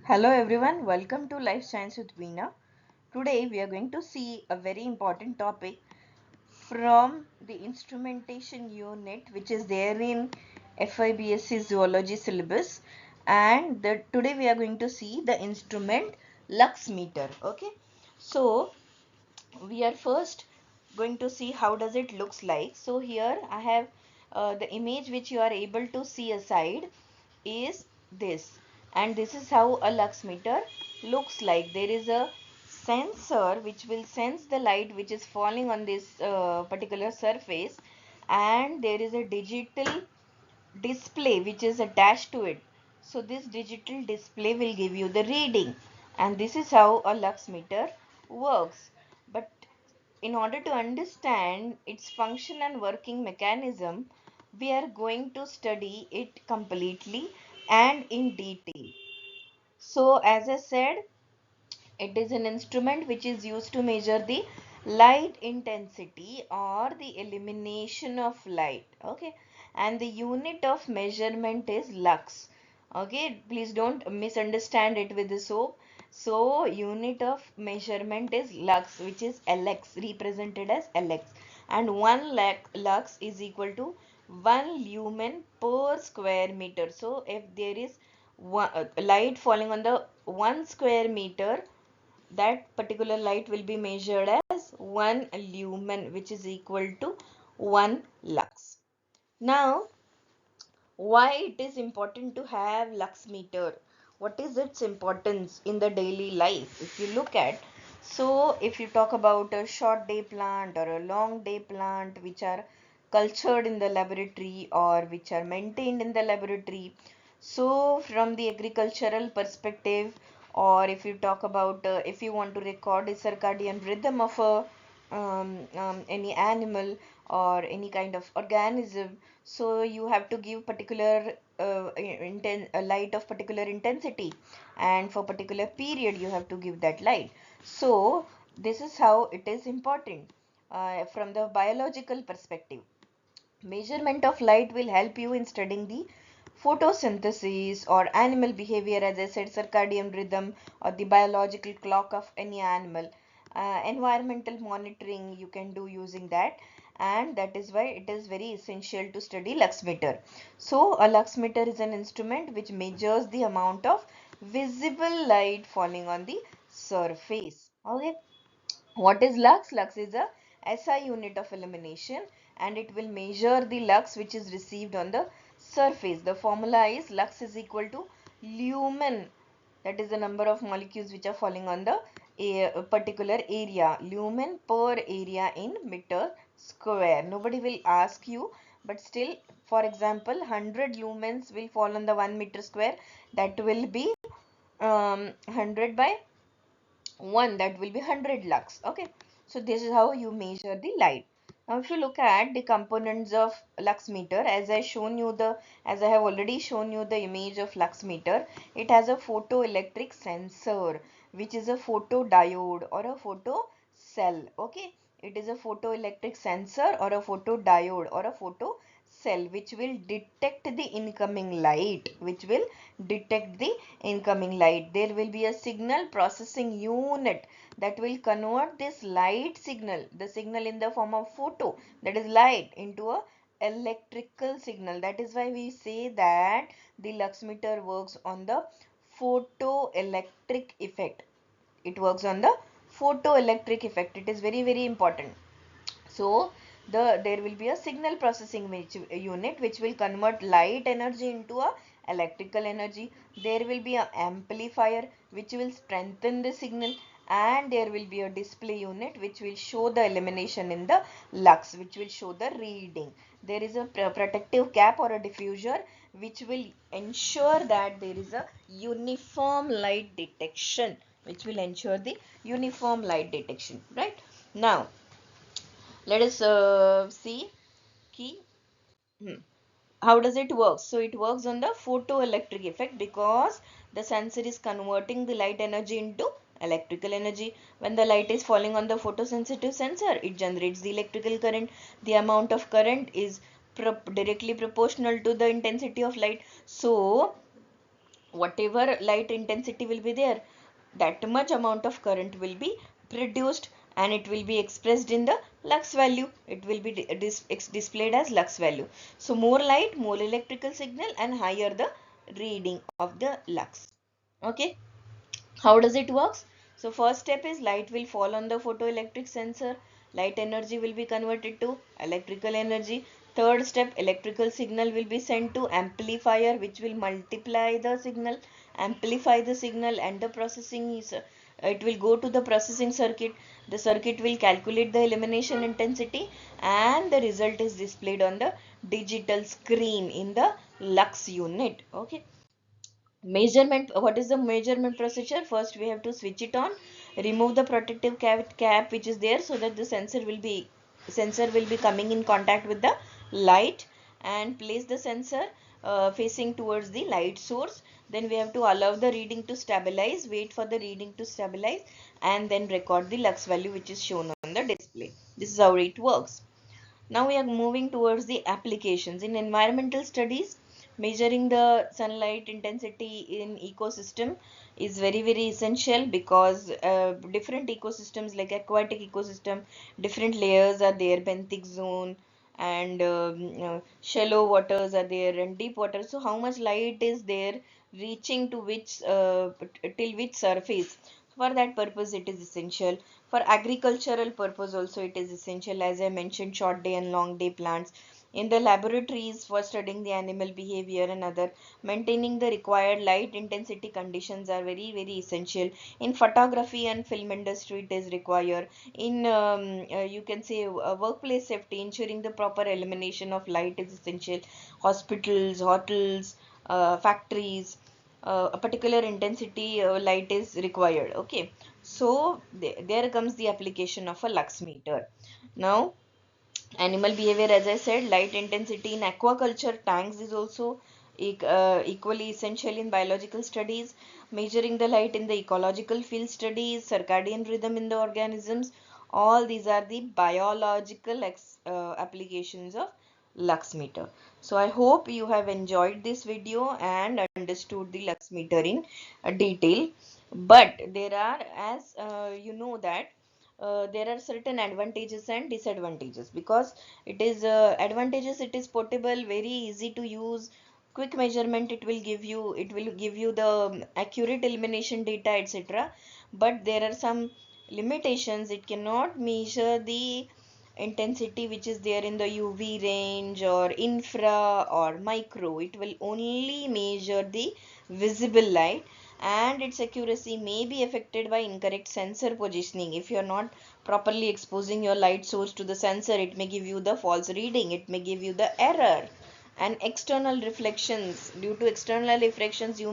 Hello everyone, welcome to Life Science with Veena. Today we are going to see a very important topic from the instrumentation unit which is there in FIBSC zoology syllabus, and today we are going to see the instrument Lux Meter. Okay, so we are first going to see how does it looks like. So here I have the image which you are able to see aside is this, and this is how a lux meter looks like. There is a sensor which will sense the light which is falling on this particular surface, and there is a digital display which is attached to it. So this digital display will give you the reading, and this is how a lux meter works. But in order to understand its function and working mechanism, we are going to study it completely and in detail. So as I said, it is an instrument which is used to measure the light intensity or the illumination of light. Okay, and the unit of measurement is lux. Okay, please don't misunderstand it with the soap. So unit of measurement is lux, which is Lx, represented as Lx, and 1 lux is equal to 1 lumen per square meter. So if there is light falling on the 1 square meter, that particular light will be measured as 1 lumen, which is equal to 1 lux. Now, why it is important to have lux meter? What is its importance in the daily life? If you look at, so if you talk about a short day plant or a long day plant which are cultured in the laboratory or which are maintained in the laboratory, so from the agricultural perspective, or if you talk about if you want to record a circadian rhythm of a any animal or any kind of organism, so you have to give particular light of particular intensity, and for particular period you have to give that light. So this is how it is important from the biological perspective. Measurement of light will help you in studying the photosynthesis or animal behavior, as I said, circadian rhythm or the biological clock of any animal. Environmental monitoring you can do using that, and that is why it is very essential to study lux meter. So a lux meter is an instrument which measures the amount of visible light falling on the surface. Okay, what is lux? Lux is a SI unit of illumination, and it will measure the lux which is received on the surface. The formula is lux is equal to lumen, that is the number of molecules which are falling on the a particular area, lumen per area in meter square. Nobody will ask you, but still, for example, 100 lumens will fall on the 1 meter square. That will be 100 by 1, that will be 100 lux. Okay, so this is how you measure the light. Now if you look at the components of lux meter, as I have already shown you the image of lux meter, it has a photoelectric sensor which is a photodiode or a photo cell. Okay, it is a photoelectric sensor or a photodiode or a photo cell which will detect the incoming light, there will be a signal processing unit that will convert this light signal, the signal in the form of photo, that is light, into a electrical signal. That is why we say that the lux meter works on the photoelectric effect. It works on the photoelectric effect. It is very important. So there will be a signal processing unit which will convert light energy into a electrical energy. There will be an amplifier which will strengthen the signal, and there will be a display unit which will show the illumination in the lux, which will show the reading. There is a protective cap or a diffuser which will ensure that there is a uniform light detection, right? Now let us see key. How does it work? So it works on the photoelectric effect because the sensor is converting the light energy into electrical energy. When the light is falling on the photosensitive sensor, it generates the electrical current. The amount of current is directly proportional to the intensity of light. So whatever light intensity will be there, that much amount of current will be produced, and it will be expressed in the lux value. It will be displayed as lux value. So more light, more electrical signal, and higher the reading of the lux. Okay. How does it works? So first step is light will fall on the photoelectric sensor. Light energy will be converted to electrical energy. Third step, electrical signal will be sent to amplifier, which will multiply the signal, amplify the signal, and the processing is it will go to the processing circuit. The circuit will calculate the illumination intensity, and the result is displayed on the digital screen in the lux unit. Okay. Measurement, what is the measurement procedure? First we have to switch it on, remove the protective cap which is there, so that the sensor will be coming in contact with the light, and place the sensor facing towards the light source. Then we have to allow the reading to stabilize, wait for the reading to stabilize, and then record the lux value which is shown on the display. This is how it works. Now we are moving towards the applications. In environmental studies, measuring the sunlight intensity in ecosystem is very essential, because different ecosystems like aquatic ecosystem, different layers are there, benthic zone, and shallow waters are there, and deep water. So how much light is there reaching to which till which surface? For that purpose it is essential. For agricultural purpose also it is essential, as I mentioned, short day and long day plants. In the laboratories, for studying the animal behavior and other, maintaining the required light intensity conditions are very essential. In photography and film industry it is required. In you can say workplace safety, ensuring the proper elimination of light is essential. Hospitals, hotels, factories, a particular intensity light is required. Okay, so there comes the application of a lux meter. Now animal behavior, as I said, light intensity in aquaculture tanks is also equally essential in biological studies. Measuring the light in the ecological field studies, circadian rhythm in the organisms, all these are the biological applications of lux meter. So I hope you have enjoyed this video and understood the lux meter in detail. But there are, as you know that there are certain advantages and disadvantages, because it is advantages, it is portable, very easy to use, quick measurement, it will give you the accurate illumination data, etc. But there are some limitations. It cannot measure the intensity which is there in the UV range or infra or micro. It will only measure the visible light, and its accuracy may be affected by incorrect sensor positioning. If you are not properly exposing your light source to the sensor, it may give you the false reading, it may give you the error. And external reflections, due to external reflections, your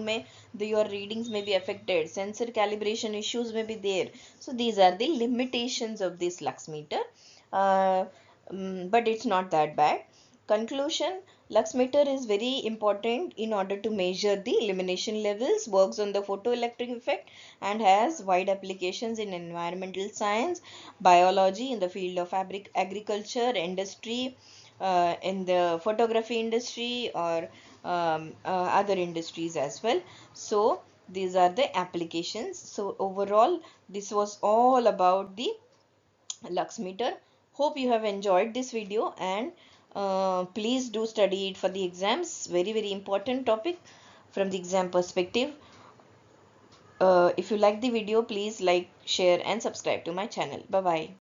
readings may be affected, sensor calibration issues may be there. So these are the limitations of this lux meter. uh, but it's not that bad. Conclusion: lux meter is very important in order to measure the illumination levels, works on the photoelectric effect, and has wide applications in environmental science, biology, in the field of agriculture, industry, in the photography industry, or other industries as well. So these are the applications. So overall, this was all about the lux meter. Hope you have enjoyed this video, and please do study it for the exams. Very important topic from the exam perspective. If you like the video, please like, share and subscribe to my channel. Bye bye.